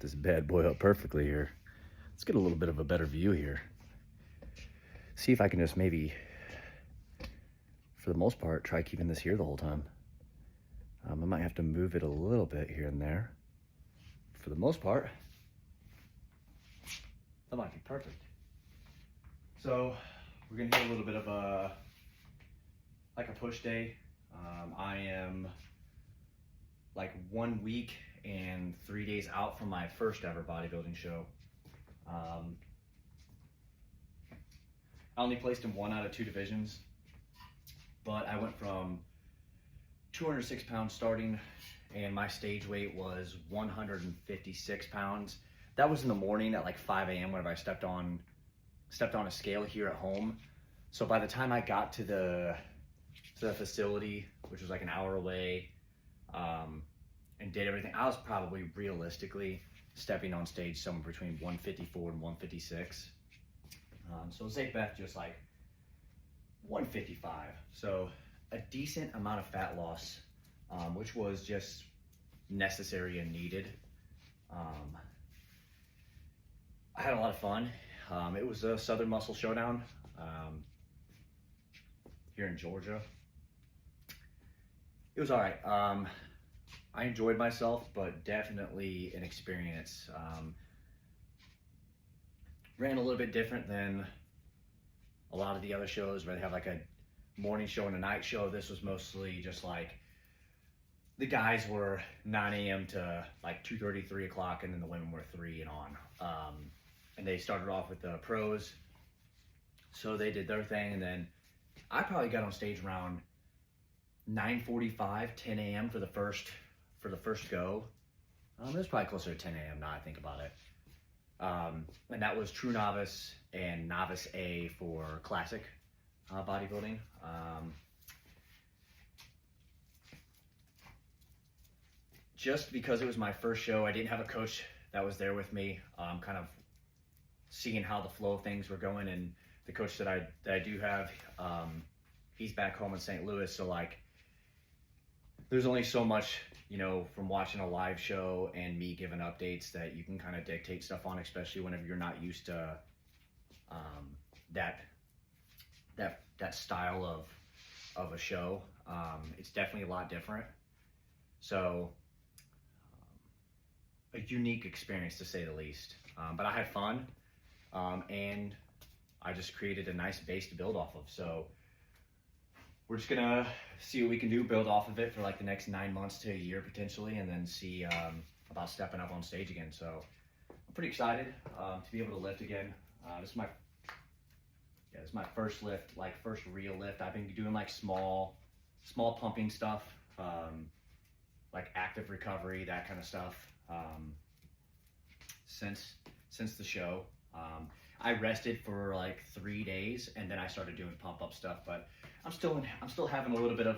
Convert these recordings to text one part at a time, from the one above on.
this bad boy up perfectly here. Let's get a little bit of a better view here. See if I can just maybe, for the most part, try keeping this here the whole time. I might have to move it a little bit here and there. For the most part, that might be perfect. So we're gonna hit a little bit of a push day. I am like 1 week and 3 days out from my first ever bodybuilding show. I only placed in 1 out of 2 divisions, but I went from 206 pounds starting, and my stage weight was 156 pounds. That was in the morning at like 5 a.m. whenever I stepped on a scale here at home. So by the time I got to the facility, which was like an hour away, and did everything, I was probably realistically stepping on stage somewhere between 154 and 156. So say bet just like 155. So a decent amount of fat loss, which was just necessary and needed. I had a lot of fun. It was a Southern Muscle Showdown here in Georgia. It was all right. I enjoyed myself, but definitely an experience. Ran a little bit different than a lot of the other shows where they have like a morning show and a night show. This was mostly just like the guys were 9 a.m. to like 2:30, 3 o'clock, and then the women were 3 and on. And they started off with the pros. So they did their thing, and then I probably got on stage around 9:45, 10 a.m. for the first go. It was probably closer to 10 a.m. now I think about it. And that was True Novice and Novice A for classic bodybuilding. Just because it was my first show, I didn't have a coach that was there with me, kind of seeing how the flow of things were going. And the coach that I do have, he's back home in St. Louis, so like there's only so much, you know, from watching a live show and me giving updates that you can kind of dictate stuff on, especially whenever you're not used to that style of a show. It's definitely a lot different. So a unique experience to say the least. But I had fun, and I just created a nice base to build off of. So we're just gonna see what we can do, build off of it for like the next 9 months to a year potentially, and then see about stepping up on stage again. So I'm pretty excited to be able to lift again. This is my first lift, like first real lift. I've been doing like small pumping stuff, like active recovery, that kind of stuff, since the show. I rested for like 3 days, and then I started doing pump up stuff, but I'm still having a little bit of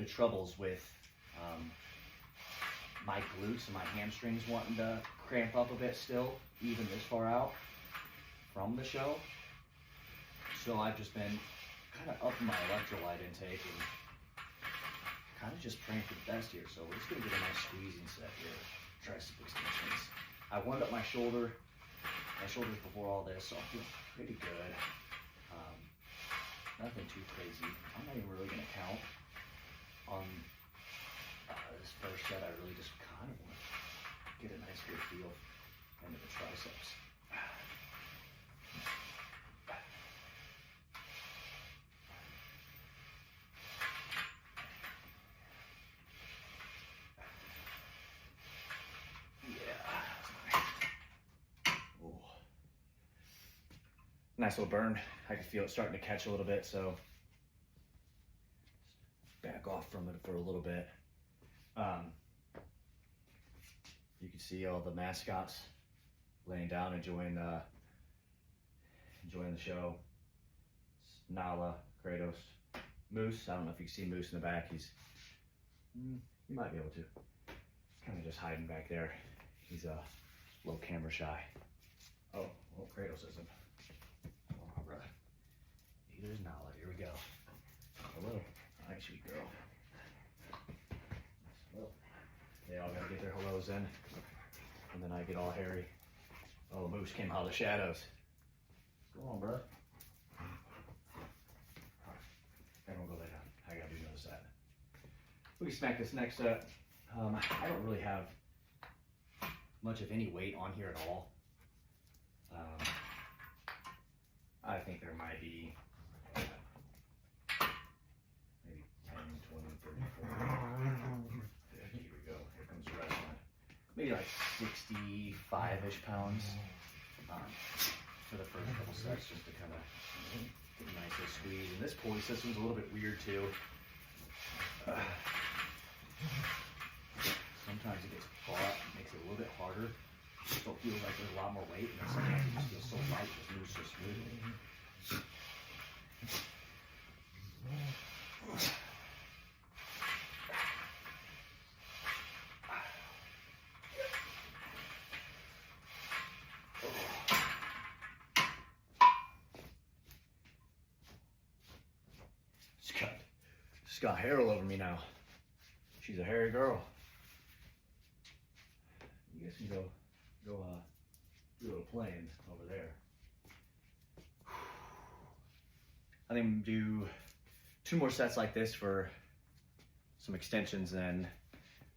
troubles with my glutes and my hamstrings wanting to cramp up a bit still, even this far out from the show. So I've just been kind of upping my electrolyte intake and kind of just praying for the best here. So we're just gonna get a nice squeezing set here, tricep extensions. I warmed up my shoulders before all this, so I feel pretty good. Nothing too crazy. I'm not even really gonna count on this first set. I really just kind of want to get a nice good feel into the triceps. Nice little burn. I can feel it starting to catch a little bit, so back off from it for a little bit. You can see all the mascots laying down, enjoying the show. It's Nala, Kratos, Moose. I don't know if you can see Moose in the back. You might be able to. Kind of just hiding back there. He's a little camera shy. Oh, well, Kratos isn't. There's Nala. Here we go. Hello. Hi, sweet girl. Well, They all gotta get their hellos in, and then I get all hairy. Oh, the moose came out of the shadows. Go on, bro. Everyone go lay down. I gotta do notice that. We can smack this next up. I don't really have much of any weight on here at all. I think there might be maybe 10, 20, 30, 40. Here we go. Here comes the rest of it. Maybe like 65-ish pounds for the first couple sets, just to kind of get a nice little squeeze. And this pulley system's a little bit weird too. Sometimes it gets caught, makes it a little bit harder. It still feels like there's a lot more weight, and sometimes it just feels so light, it moves so smoothly. She's got hair all over me now. She's a hairy girl. You guys can go do a little playing over there. I think I'm gonna do 2 more sets like this for some extensions, then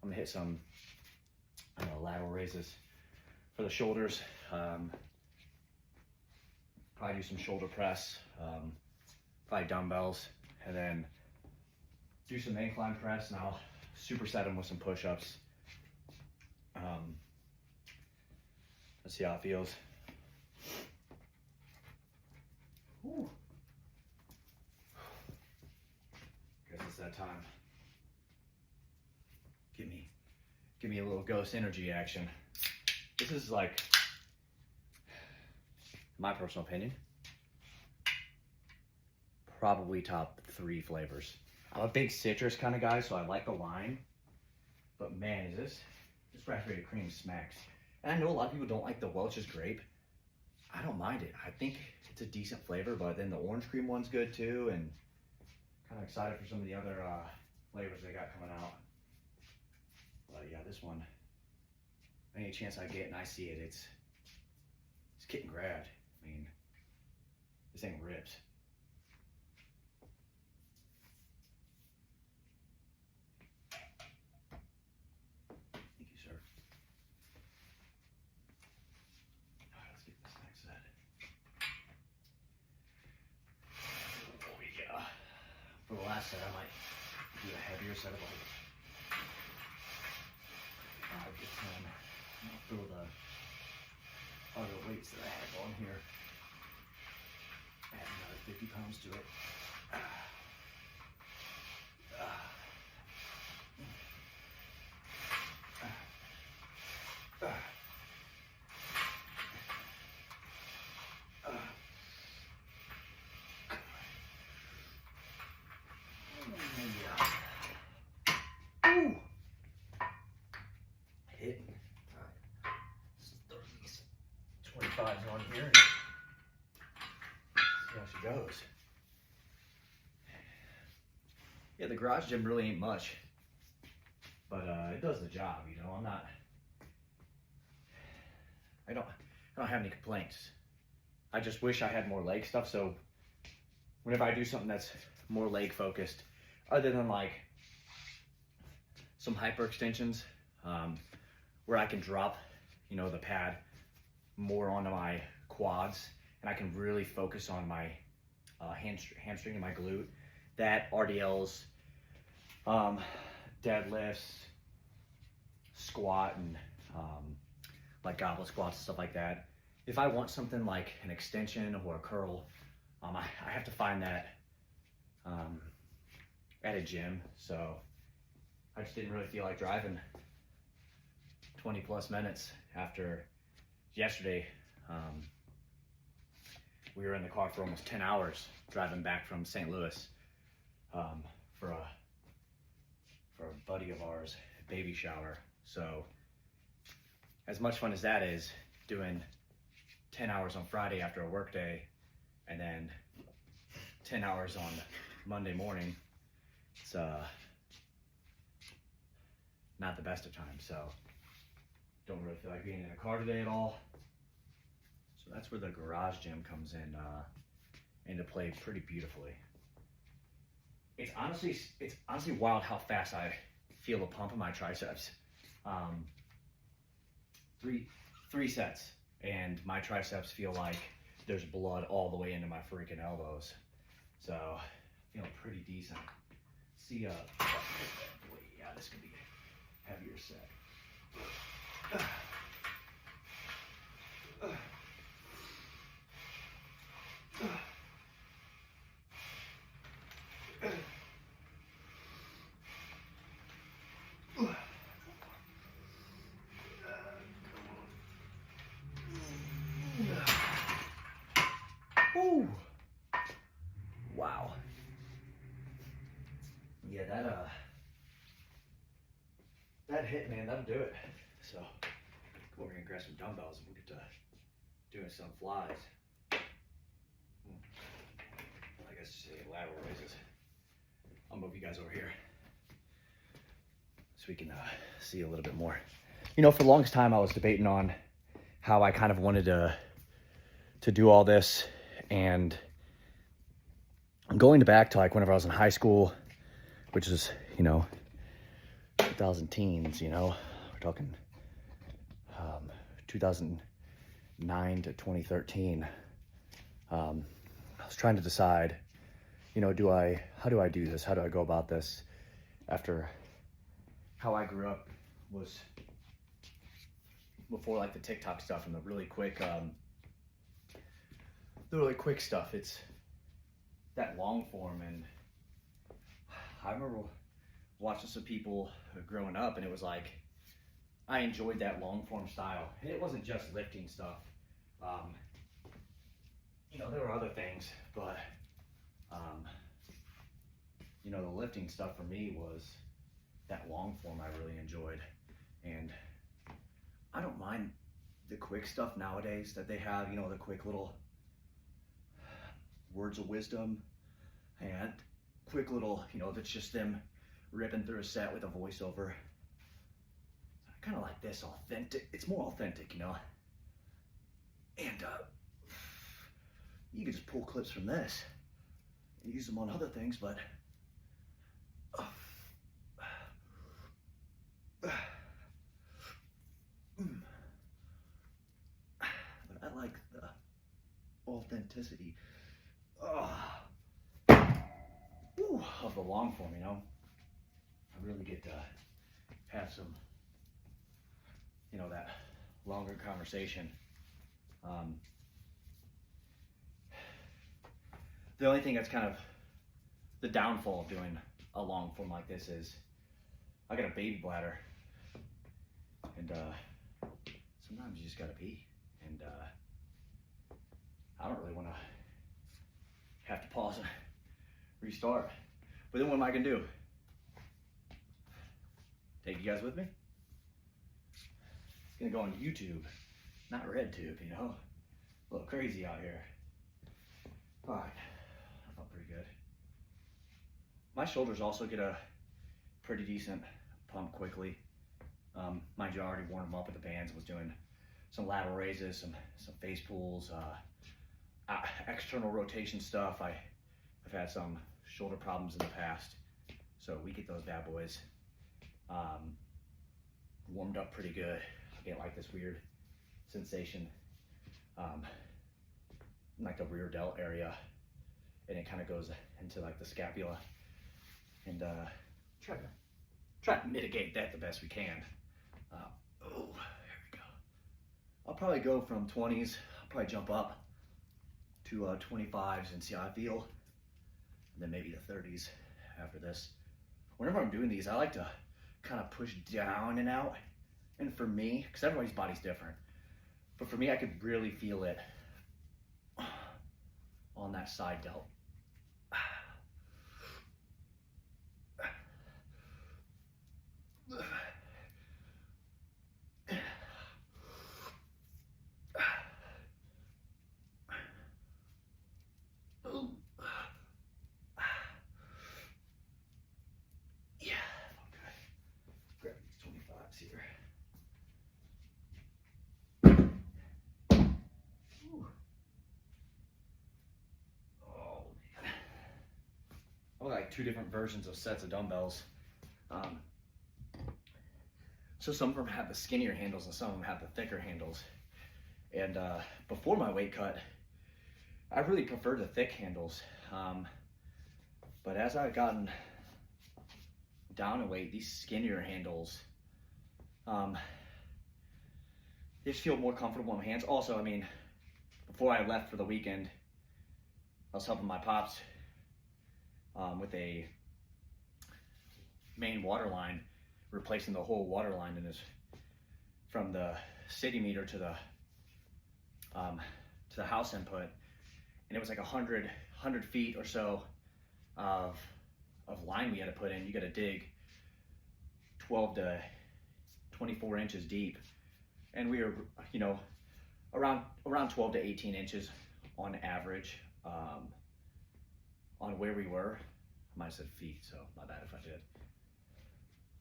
I'm gonna hit some lateral raises for the shoulders. Probably do some shoulder press, probably dumbbells, and then do some incline press, and I'll superset them with some push-ups. Let's see how it feels. Whew. Guess it's that time. Give me a little ghost energy action. This is like my personal opinion, probably top 3 flavors. I'm a big citrus kind of guy, so I like the lime. But man, this raspberry cream smacks. And I know a lot of people don't like the Welch's grape. I don't mind it. I think it's a decent flavor, but then the orange cream one's good too, and kind of excited for some of the other flavors they got coming out. But yeah, this one, any chance I get and I see it, it's getting grabbed. I mean, this thing rips. For the last set, I might do a heavier set of like 5 to 10. I'll throw the other weights that I have on here. Add another 50 pounds to it. Hitting. Throw these 25s on here. See how she goes. Yeah, the garage gym really ain't much, but it does the job. You know, I don't have any complaints. I just wish I had more leg stuff. So whenever I do something that's more leg focused, other than like some hyper extensions, where I can drop, you know, the pad more onto my quads, and I can really focus on my hamstring and my glute. That RDLs, deadlifts, squat, and like goblet squats and stuff like that. If I want something like an extension or a curl, I have to find that at a gym. So I just didn't really feel like driving 20 plus minutes after yesterday. We were in the car for almost 10 hours driving back from St. Louis for a buddy of ours baby shower. So as much fun as that is, doing 10 hours on Friday after a work day and then 10 hours on Monday morning, it's not the best of times, so don't really feel like being in a car today at all. So that's where the garage gym comes in into play pretty beautifully. It's honestly wild how fast I feel the pump in my triceps. Three sets, and my triceps feel like there's blood all the way into my freaking elbows. So feeling pretty decent. See, yeah, this could be a heavier set. Ooh. Wow. Yeah, that hit, man, that'll do it. So come over here and grab some dumbbells and we'll get to doing some flies. I guess just lateral raises. I'll move you guys over here so we can see a little bit more. You know, for the longest time I was debating on how I kind of wanted to do all this, and going back to like whenever I was in high school, which is, you know, 2000 teens, you know, we're talking 2009 to 2013. I was trying to decide, you know, how do I do this? How do I go about this? After how I grew up was before like the TikTok stuff and the really quick stuff. It's that long form, and I remember watching some people growing up, and it was like I enjoyed that long form style. And it wasn't just lifting stuff. You know, there were other things, but you know, the lifting stuff for me was that long form I really enjoyed. And I don't mind the quick stuff nowadays that they have, you know, the quick little words of wisdom and quick little, you know, that's just them ripping through a set with a voiceover. I kind of like this authentic. It's more authentic, you know. And you can just pull clips from this and use them on other things, but I like the authenticity of the long form, you know. I really get to have some, you know, that longer conversation. The only thing that's kind of the downfall of doing a long form like this is I got a baby bladder, and sometimes you just gotta pee, and I don't really want to have to pause and restart. But then what am I gonna do? Take you guys with me? It's gonna go on YouTube, not RedTube, you know? A little crazy out here. All right, that felt pretty good. My shoulders also get a pretty decent pump quickly. Mind you, I already warmed them up with the bands, was doing some lateral raises, some face pulls, external rotation stuff. I've had some shoulder problems in the past, so we get those bad boys warmed up pretty good. I get like this weird sensation in like the rear delt area, and it kind of goes into like the scapula, and try to mitigate that the best we can. Oh, here we go. I'll probably go from 20s. I'll probably jump up to 25s and see how I feel, and then maybe the 30s after this. Whenever I'm doing these, I like to kind of push down and out. And for me, because everybody's body's different, but for me, I could really feel it on that side delt. Yeah, okay. Grab these like 2 different versions of sets of dumbbells. So some of them have the skinnier handles and some of them have the thicker handles. And before my weight cut, I really preferred the thick handles. But as I've gotten down in weight, these skinnier handles, they just feel more comfortable in my hands. Also, I mean, before I left for the weekend, I was helping my pops with a main water line, replacing the whole water line in his, from the city meter to the house input, and it was like 100 feet or so of line we had to put in. You got to dig 12 to 24 inches deep, and we were, you know, around 12 to 18 inches on average on where we were. I might have said feet, so my bad if I did.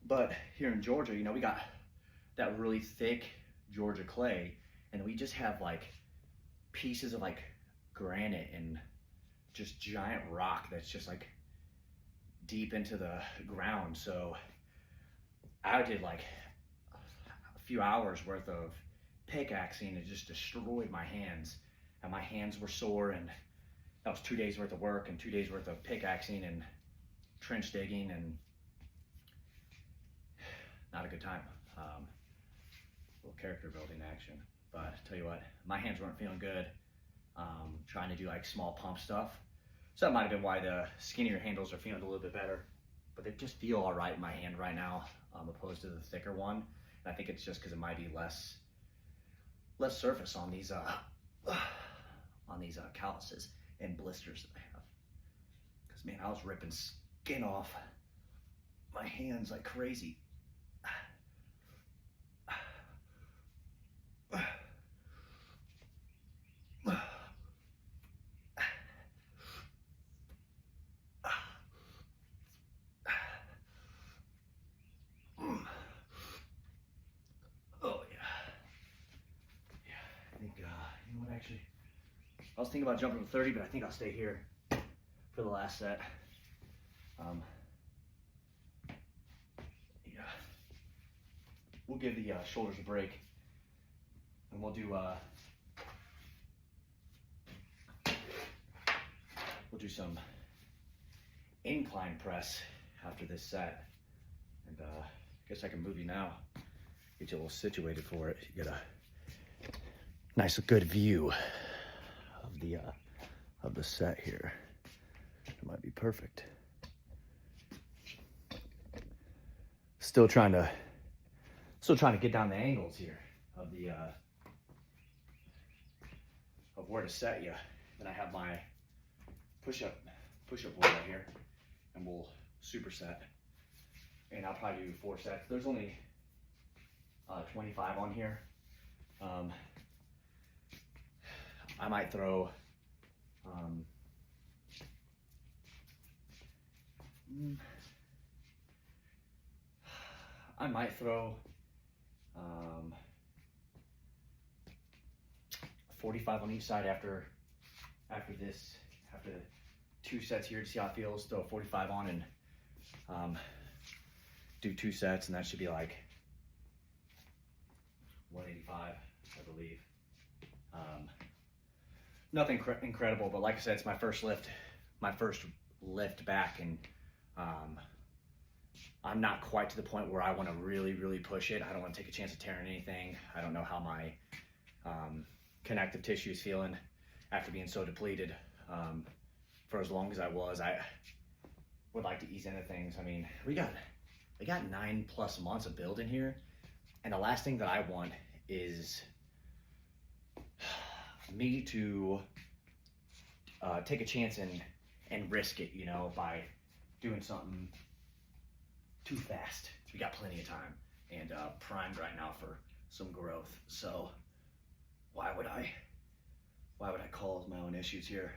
But here in Georgia, you know, we got that really thick Georgia clay, and we just have like pieces of like granite and just giant rock that's just like deep into the ground. So I did like a few hours worth of pickaxing. It just destroyed my hands, and my hands were sore, and that was 2 days worth of work and 2 days worth of pickaxing and trench digging, and not a good time. Little character building action. But I tell you what, my hands weren't feeling good trying to do like small pump stuff. So that might have been why the skinnier handles are feeling a little bit better, but they just feel all right in my hand right now, opposed to the thicker one. And I think it's just because it might be less surface on these calluses and blisters that I have. Because man, I was ripping skin off my hands like crazy. Actually, I was thinking about jumping to 30, but I think I'll stay here for the last set. Yeah, we'll give the shoulders a break, and we'll do some incline press after this set. And I guess I can move you now, get you a little situated for it. You got a nice, good view of the set here. It might be perfect. Still trying to get down the angles here of the of where to set you. Then I have my push-up board right here, and we'll superset. And I'll probably do 4 sets. There's only 25 on here. I might throw I might throw 45 on each side after the 2 sets here to see how it feels. Throw 45 on and do 2 sets, and that should be like 185, I believe. Nothing incredible, but like I said, it's my first lift back, and I'm not quite to the point where I want to really push it. I don't want to take a chance of tearing anything. I don't know how my connective tissue is feeling after being so depleted for as long as I was. I would like to ease into things. I mean, we got 9+ months of building here, and the last thing that I want is me to take a chance and risk it, you know, by doing something too fast. We got plenty of time and primed right now for some growth. So why would I cause my own issues here?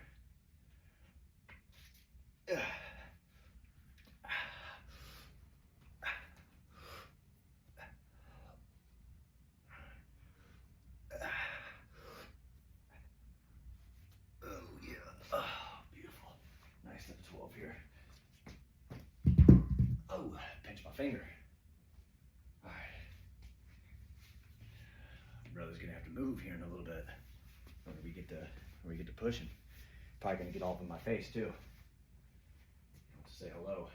finger. All right. Brother's gonna have to move here in a little bit when we get to pushing. Probably gonna get all up in my face too. Wants to say hello.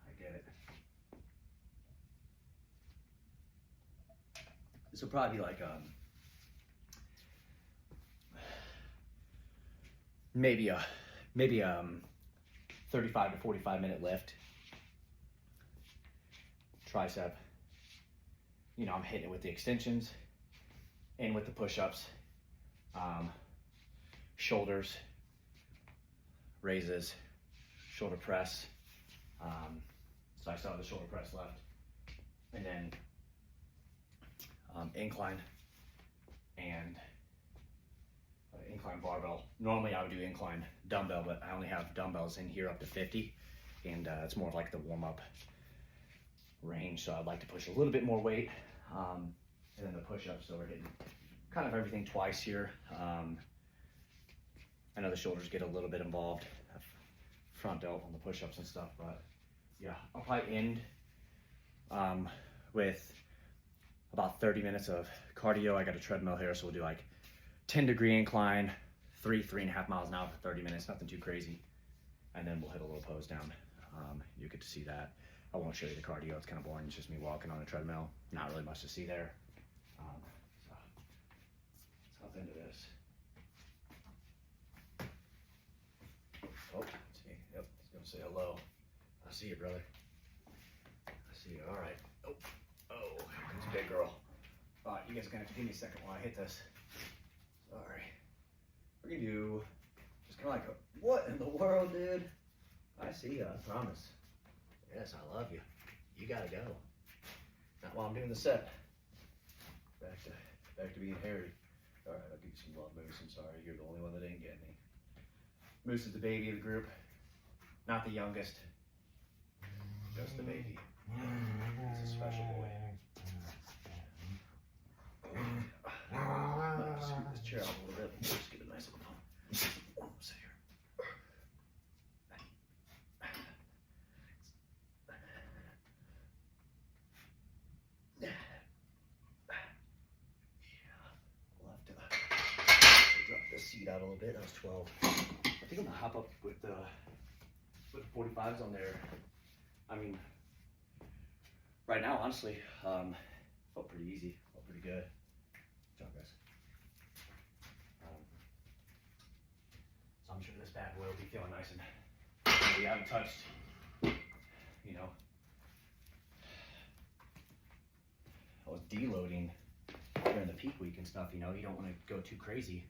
I get it. This will probably be like maybe a 35 to 45 minute lift. Tricep. You know, I'm hitting it with the extensions and with the push-ups. Shoulders, raises, shoulder press. So I still have the shoulder press left. And then incline and incline barbell. Normally I would do incline dumbbell, but I only have dumbbells in here up to 50, and it's more of like the warm-up range. So I'd like to push a little bit more weight, and then the push-ups. So we're hitting kind of everything twice here. I know the shoulders get a little bit involved, front delt on the push-ups and stuff, but yeah, I'll probably end with about 30 minutes of cardio. I got a treadmill here, so we'll do like 10-degree incline, 3.5 miles an hour for 30 minutes, nothing too crazy. And then we'll hit a little pose down. You get to see that. I won't show you the cardio, it's kind of boring. It's just me walking on a treadmill. Not really much to see there. So let's hop into this. Oh, let's see. Yep, he's gonna say hello. I see you, brother. I see you. All right. Oh, here comes a big girl. All right, you guys are gonna have to give me a second while I hit this. Sorry. We're gonna do just kind of like a, what in the world, dude? I see you, I promise. Yes, I love you. You gotta go. Not while I'm doing the set. Back to being hairy. All right, I'll give you some love, Moose. I'm sorry, you're the only one that didn't get me. Moose is the baby of the group, not the youngest, just the baby. He's a special boy. Might scoot this chair out a little bit. Just get a nice little pump. Sit here. Yeah, we'll have to drop the seat out a little bit. That was 12. I think I'm gonna hop up with the 45s on there. I mean, right now, honestly, felt pretty easy, felt pretty good. Good job, guys. So I'm sure this bad boy will be feeling nice and we haven't touched, you know. I was deloading during the peak week and stuff, you know. You don't want to go too crazy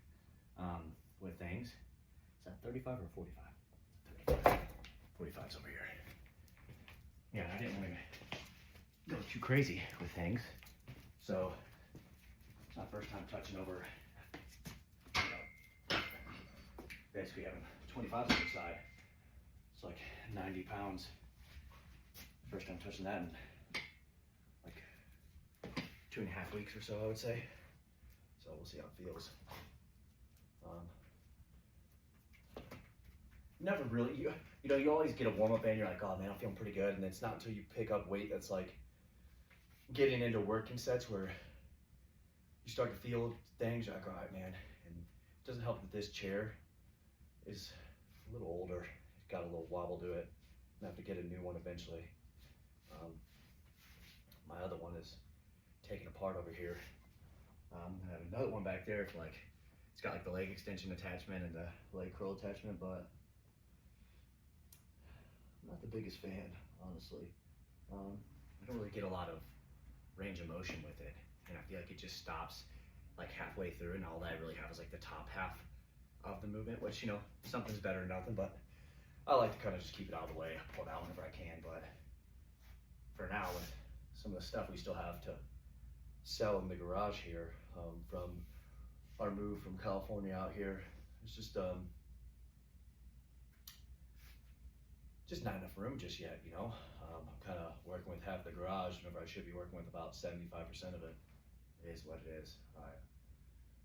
with things. Is that 35 or 45? 35. 45's over here. Yeah, I didn't want to go too crazy with things. So, it's my first time touching over, you know, basically having 25s on the side. It's like 90 pounds. First time touching that in like 2.5 weeks or so, I would say. So we'll see how it feels. Never really, you know, you always get a warm up and you're like, oh man, I'm feeling pretty good. And it's not until you pick up weight that's like getting into working sets where you start to feel things. You're like, all right, man. And it doesn't help that this chair is a little older. It's got a little wobble to it. I have to get a new one eventually. My other one is taken apart over here. I have another one back there for like, it's got like the leg extension attachment and the leg curl attachment, but I'm not the biggest fan, honestly. I don't really get a lot of range of motion with it, and I feel like it just stops like halfway through, and all that I really have is like the top half of the movement, which, you know, something's better than nothing, but I like to kind of just keep it out of the way. I pull it out whenever I can, but for now, with some of the stuff we still have to sell in the garage here from our move from California out here, it's just not enough room just yet, you know. I'm kind of working with half the garage whenever I should be working with about 75% of it. It is what it is. All right,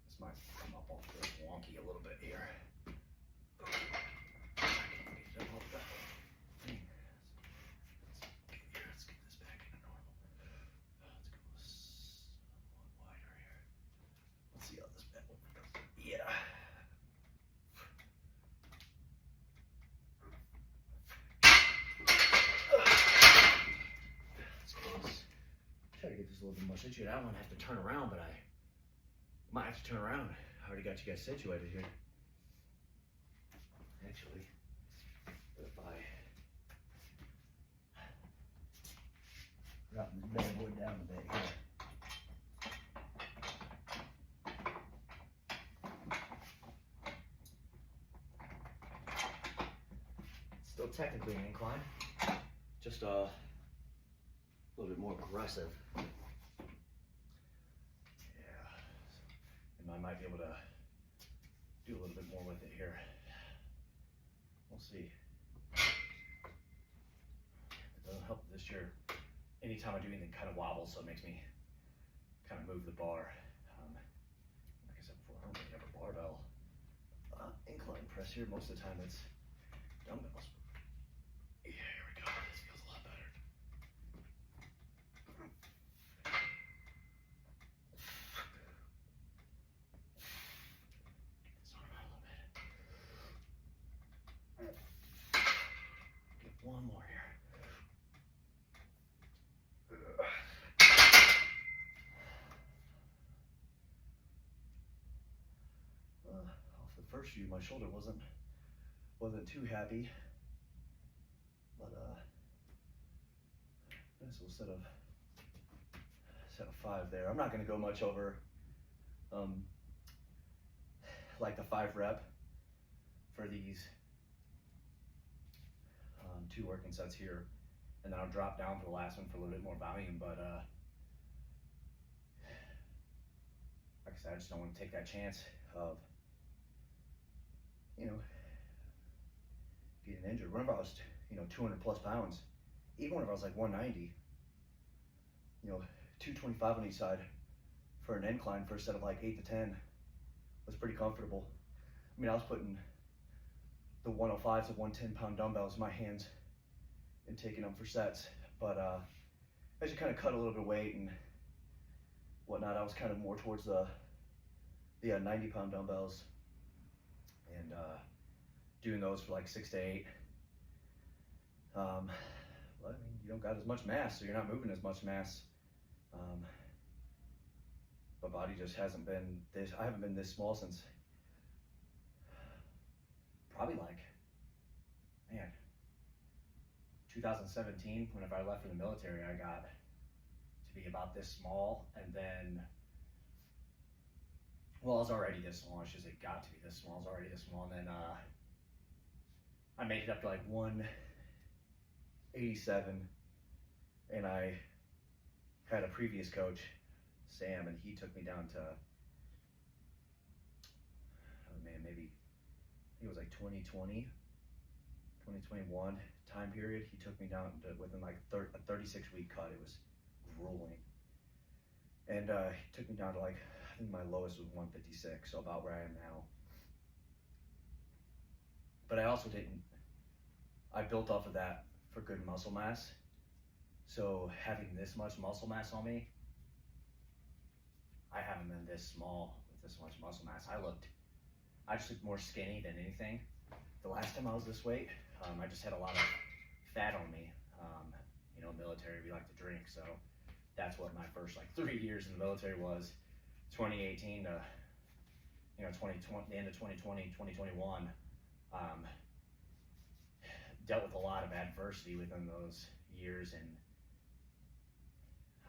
this might come up off this wonky a little bit here. I can't get it up off that thing. Let's get this back. little bit more situated. I don't want to have to turn around, but I might have to turn around. I already got you guys situated here. Actually, but if I drop this bad boy down a bit here. Still technically an incline, just a little bit more aggressive. Yeah, and I might be able to do a little bit more with it here. We'll see. It doesn't help this year. Anytime I do anything kind of wobbles, so it makes me kind of move the bar. Like I said before, I don't really have a barbell incline press here. Most of the time it's dumbbells. Yeah, here we go. This feels a lot better. This arm out a little bit. Get one more here. Off the first view, my shoulder wasn't too happy, but nice little set of 5 there. I'm not going to go much over like the 5 rep for these 2 working sets here, and then I'll drop down for the last one for a little bit more volume. But like I said, I just don't want to take that chance of, you know, getting injured. Whenever I was, 200 plus pounds, even whenever I was like 190, 225 on each side for an incline for a set of like 8 to 10 was pretty comfortable. I mean, I was putting the 105 to 110 pound dumbbells in my hands and taking them for sets. But as you kind of cut a little bit of weight and whatnot, I was kind of more towards the 90 pound dumbbells and doing those for like 6 to 8. Well, I mean, you don't got as much mass, so you're not moving as much mass. My body just hasn't been this, I haven't been this small since probably like, man, 2017, whenever I left for the military. I got to be about this small, and then, well, I was already this small. I should say got to be this small. I was already this small, and then I made it up to like 187, and I had a previous coach, Sam, and he took me down to, oh man, maybe, I think it was like 2020, 2021 time period. He took me down to within like a 36-week cut. It was grueling. And he took me down to like, I think my lowest was 156, so about where I am now. But I also I built off of that for good muscle mass. So having this much muscle mass on me, I haven't been this small with this much muscle mass. I just looked more skinny than anything. The last time I was this weight, I just had a lot of fat on me. Military, we like to drink, so that's what my first like 3 years in the military was. 2018 to 2020, the end of 2020, 2021. Dealt with a lot of adversity within those years, and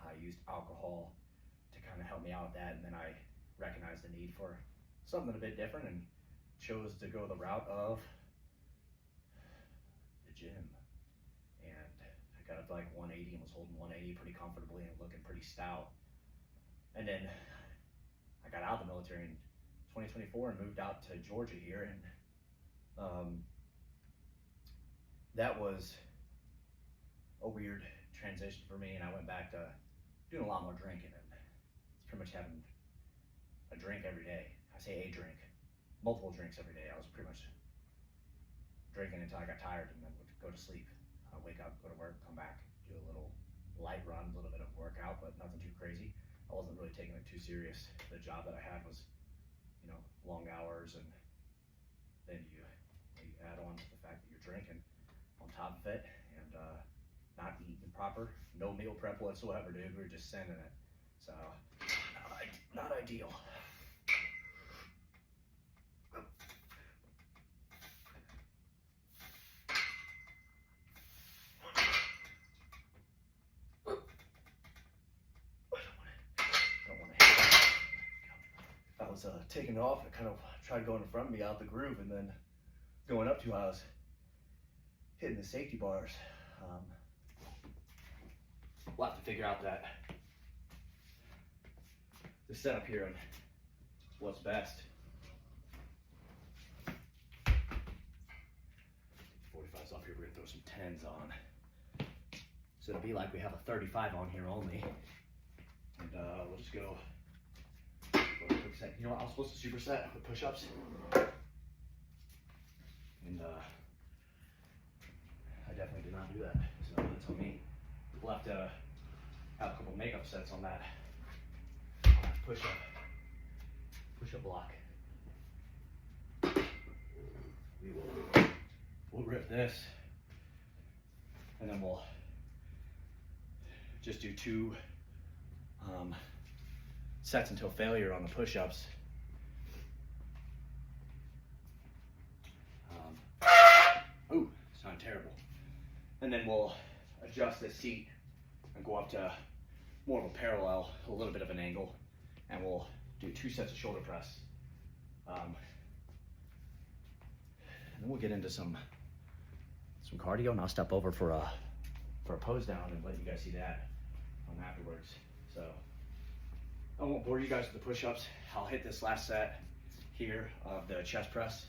I used alcohol to kind of help me out with that, and then I recognized the need for something a bit different and chose to go the route of the gym. And I got up to like 180 and was holding 180 pretty comfortably and looking pretty stout. And then I got out of the military in 2024 and moved out to Georgia here, and that was a weird transition for me, and I went back to doing a lot more drinking, and it's pretty much having a drink every day. I say a drink, multiple drinks every day. I was pretty much drinking until I got tired and then would go to sleep. Wake up, go to work, come back, do a little light run, a little bit of workout, but nothing too crazy. I wasn't really taking it too serious. The job that I had was, long hours, and then you add on to the fact that you're drinking on top of it, and not eating proper, no meal prep whatsoever, dude. We were just sending it. So, not ideal. I was taking it off, and I kind of tried going in front of me out the groove, and then going up to, I was hitting the safety bars. We'll have to figure out that the setup here and what's best. 45's up here, we're gonna throw some 10s on. So it'll be like we have a 35 on here only. And we'll just go for a quick set. You know what, I was supposed to superset with push-ups. And I definitely did not do that, so that's on me. We'll have to have a couple makeup sets on that push-up block. We'll rip this, and then we'll just do 2 sets until failure on the push-ups. Ooh, it's not terrible. And then we'll adjust this seat and go up to more of a parallel, a little bit of an angle, and we'll do 2 sets of shoulder press. And then we'll get into some cardio, and I'll step over for a pose down and let you guys see that afterwards. So I won't bore you guys with the push-ups. I'll hit this last set here of the chest press,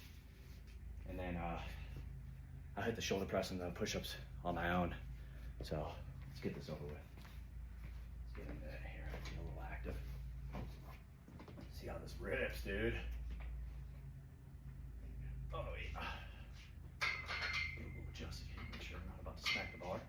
and then I'll hit the shoulder press and the push-ups on my own. So let's get this over with. Let's get into here, get a little active. See how this rips, dude. Oh yeah. We'll adjust it here, make sure I'm not about to smack the bar.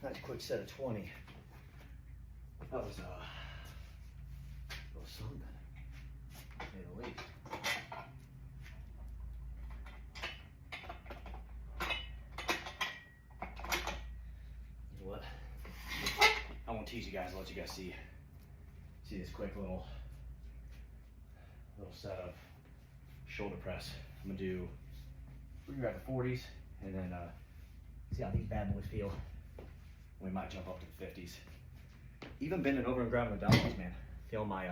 Nice quick set of 20. That was a little something, to say the least. You know what? I won't tease you guys. I'll let you guys see this quick little set of shoulder press. I'm gonna do. We're gonna grab the 40s and then see how these bad boys feel. We might jump up to the 50s. Even bending over and grabbing the dumbbells, man. Feel my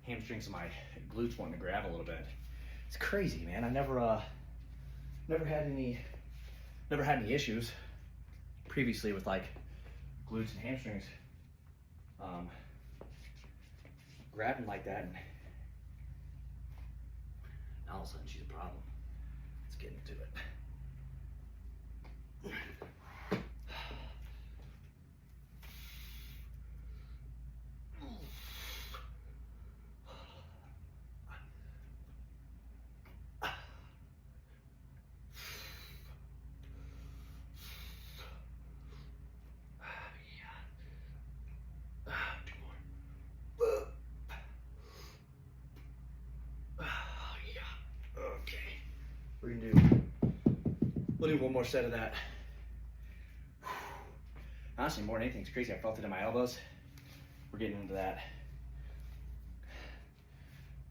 hamstrings and my glutes wanting to grab a little bit. It's crazy, man. I never had any issues previously with like glutes and hamstrings grabbing like that, and now all of a sudden she's a problem. Let's get into it. We'll do one more set of that. Honestly, more than anything, it's crazy. I felt it in my elbows. We're getting into that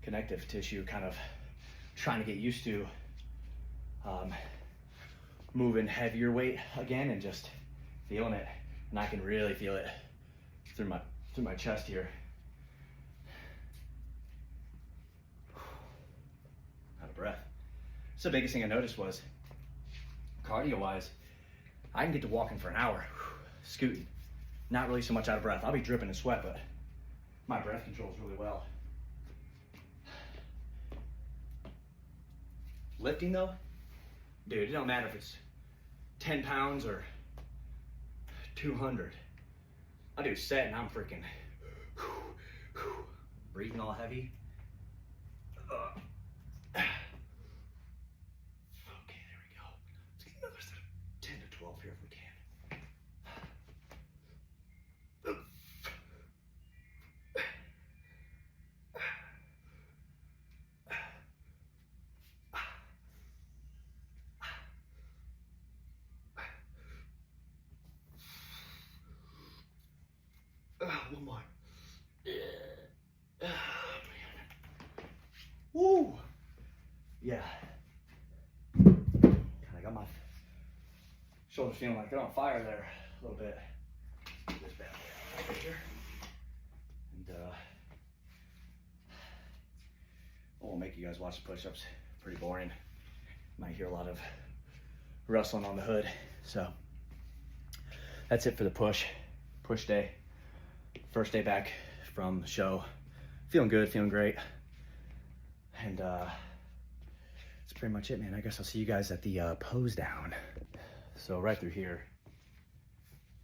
connective tissue, kind of trying to get used to moving heavier weight again and just feeling it. And I can really feel it through my chest here. Out of breath. So the biggest thing I noticed was, cardio-wise, I can get to walking for an hour, scooting. Not really so much out of breath. I'll be dripping in sweat, but my breath controls really well. Lifting though, dude, it don't matter if it's 10 pounds or 200. I do a set and I'm freaking breathing all heavy. Okay, there we go. Let's get another set of 10 to 12 here if we can. One more. Woo! Yeah. I got my shoulders feeling like they're on fire there a little bit. This bad boy right here. And I won't make you guys watch the push-ups. Pretty boring. Might hear a lot of rustling on the hood. So that's it for the push day. First day back from the show. Feeling good, feeling great. And that's pretty much it, man. I guess I'll see you guys at the pose down. So right through here,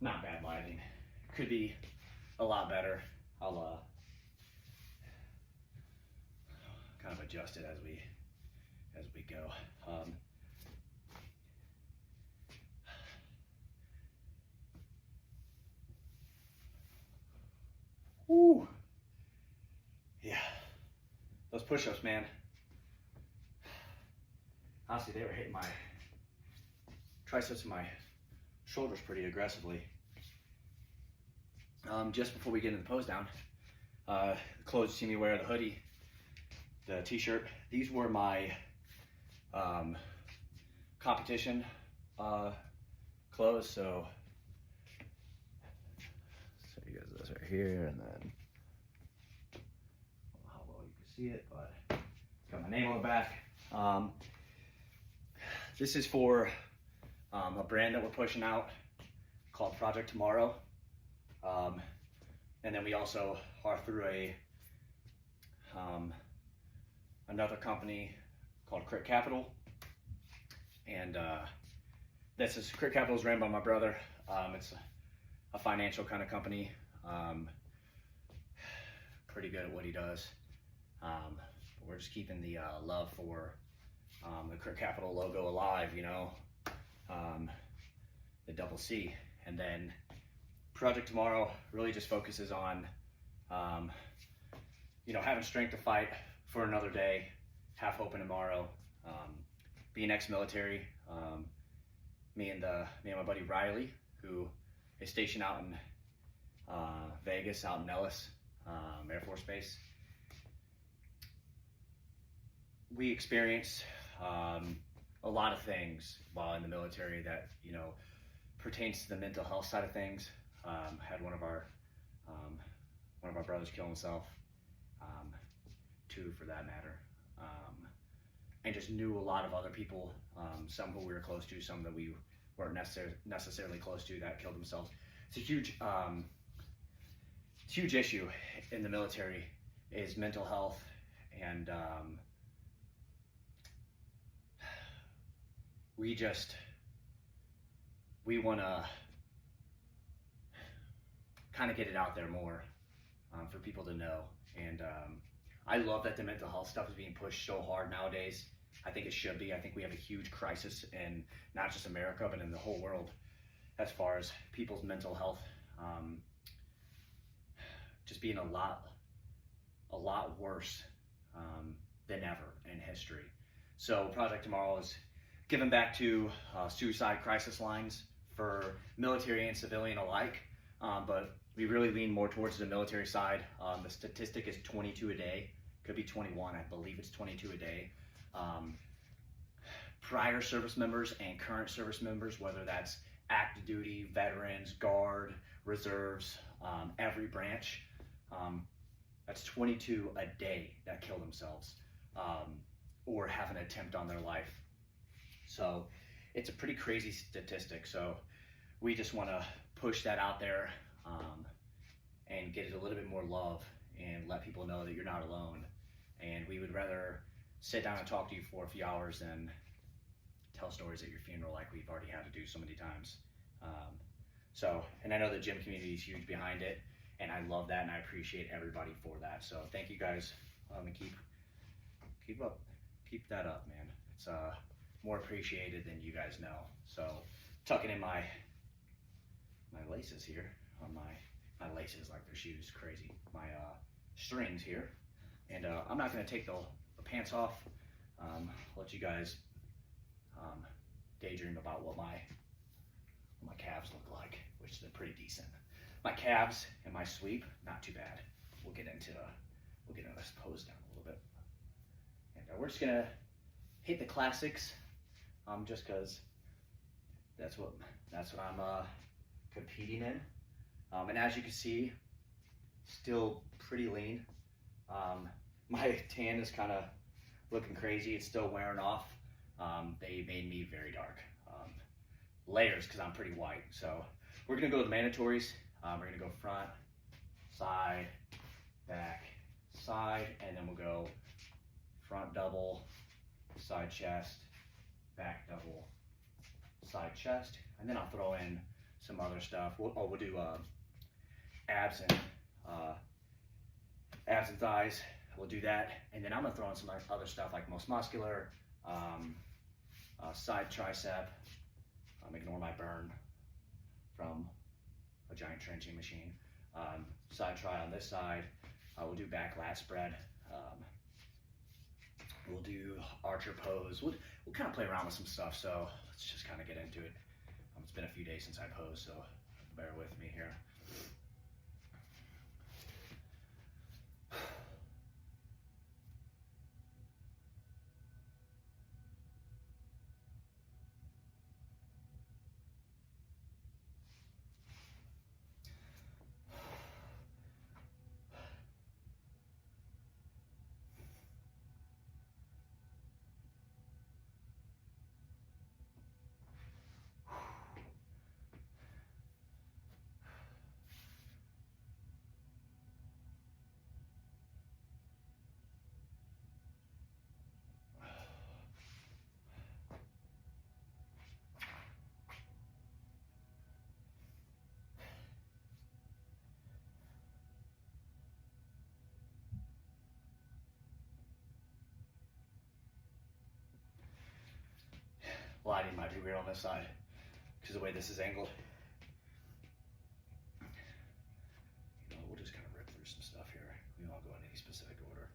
not bad lighting. Could be a lot better. I'll kind of adjust it as we go. Woo. Yeah. Those push-ups, man. Honestly, they were hitting my triceps and my shoulders pretty aggressively. Just before we get into the pose down, the clothes you see me wear, the hoodie, the t-shirt, these were my competition clothes. So you guys this right here, and then I don't know how well you can see it, but got my name on the back. This is for a brand that we're pushing out called Project Tomorrow. And then we also are through another company called Crit Capital. And Crit Capital is ran by my brother. It's a financial kind of company. Pretty good at what he does. But we're just keeping the love for the Crit Capital logo alive, you know, the double C. And then Project Tomorrow really just focuses on, you know, having strength to fight for another day, have hope in tomorrow, being ex-military. Me and my buddy Riley, who is stationed out in Vegas, out in Nellis Air Force Base. We experienced a lot of things while in the military that, you know, pertains to the mental health side of things. Had one of our brothers kill himself, two for that matter, and just knew a lot of other people, some who we were close to, some that we weren't necessarily close to, that killed themselves. It's a huge issue in the military, is mental health, and we want to kind of get it out there more for people to know. And I love that the mental health stuff is being pushed so hard nowadays. I think it should be. I think we have a huge crisis in not just America, but in the whole world as far as people's mental health just being a lot worse than ever in history. So Project Tomorrow is giving back to suicide crisis lines for military and civilian alike, but we really lean more towards the military side. The statistic is 22 a day, could be 21, I believe it's 22 a day. Prior service members and current service members, whether that's active duty, veterans, guard, reserves, every branch, that's 22 a day that kill themselves or have an attempt on their life. So it's a pretty crazy statistic. So we just want to push that out there and get it a little bit more love and let people know that you're not alone. And we would rather sit down and talk to you for a few hours than tell stories at your funeral like we've already had to do so many times. And I know the gym community is huge behind it, and I love that, and I appreciate everybody for that. So thank you guys, and keep that up, man. It's more appreciated than you guys know. So tucking in my laces here on my laces like they're shoes, crazy. My strings here, and I'm not gonna take the pants off. Let you guys daydream about what my calves look like, which they're pretty decent. My calves and my sweep, not too bad. We'll get into this pose down a little bit, and we're just gonna hit the classics, just cause that's what I'm competing in. And as you can see, still pretty lean. My tan is kind of looking crazy. It's still wearing off. They made me very dark. Layers, because I'm pretty white. So we're gonna go with mandatories. We're gonna go front, side, back, side, and then we'll go front double, side chest, back double, side chest, and then I'll throw in some other stuff. We'll do abs and thighs. We'll do that, and then I'm gonna throw in some other stuff like most muscular, side tricep. Ignore my burn from a giant trenching machine. Side tri on this side. We'll do back lat spread. We'll do archer pose. We'll kind of play around with some stuff. So let's just kind of get into it. It's been a few days since I posed, so bear with me here. Lighting might be weird on this side because the way this is angled. We'll just kind of rip through some stuff here. We won't go in any specific order.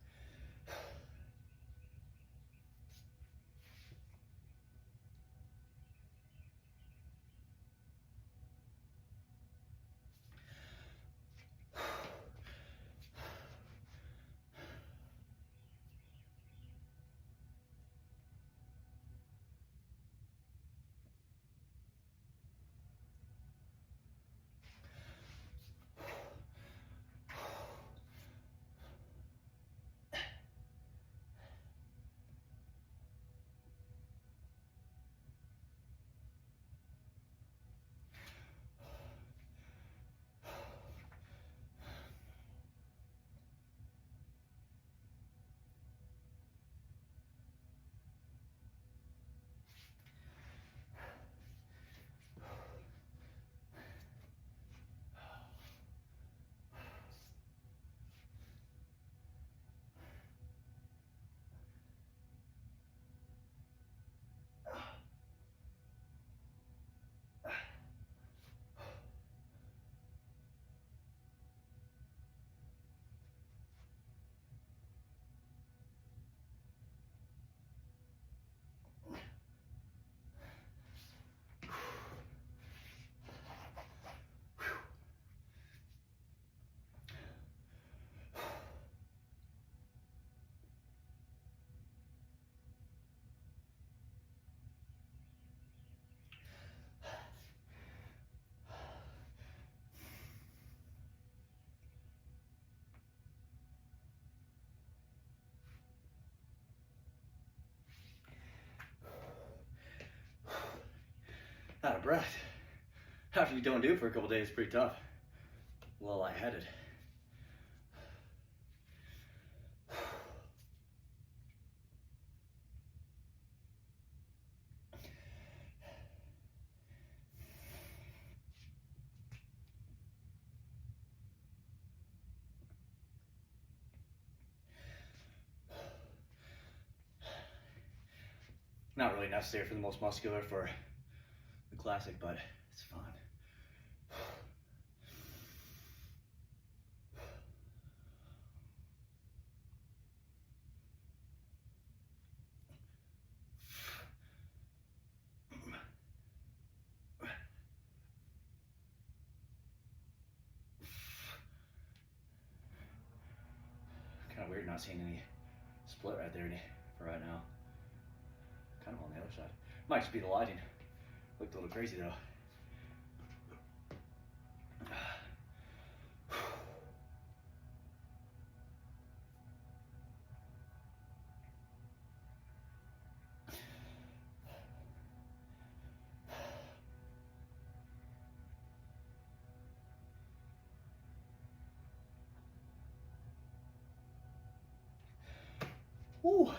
Out of breath. After you don't do it for a couple days, it's pretty tough. A little lightheaded. Not really necessary for the most muscular for the classic, but it's fun. Kind of weird not seeing any split right there for right now. Kind of on the other side. Might just be the lighting. Looked a little crazy though. Woo.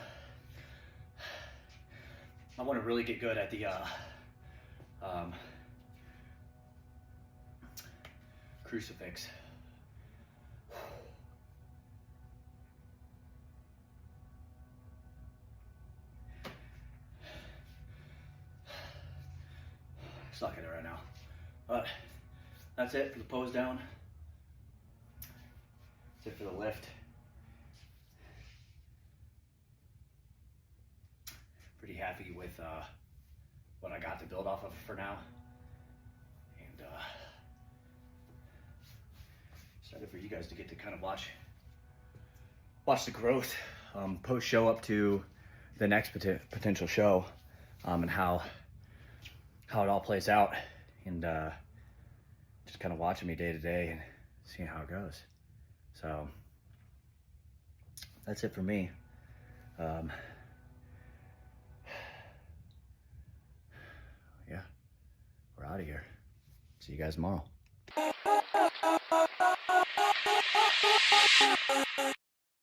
I want to really get good at the crucifix. Suck at it right now. But that's it for the pose down. That's it for the lift. Pretty happy with what I got to build off of for now. And excited for you guys to get to kind of watch the growth post show up to the next potential show, and how it all plays out, and just kind of watching me day to day and seeing how it goes. So that's it for me. Yeah, we're out of here. See you guys tomorrow.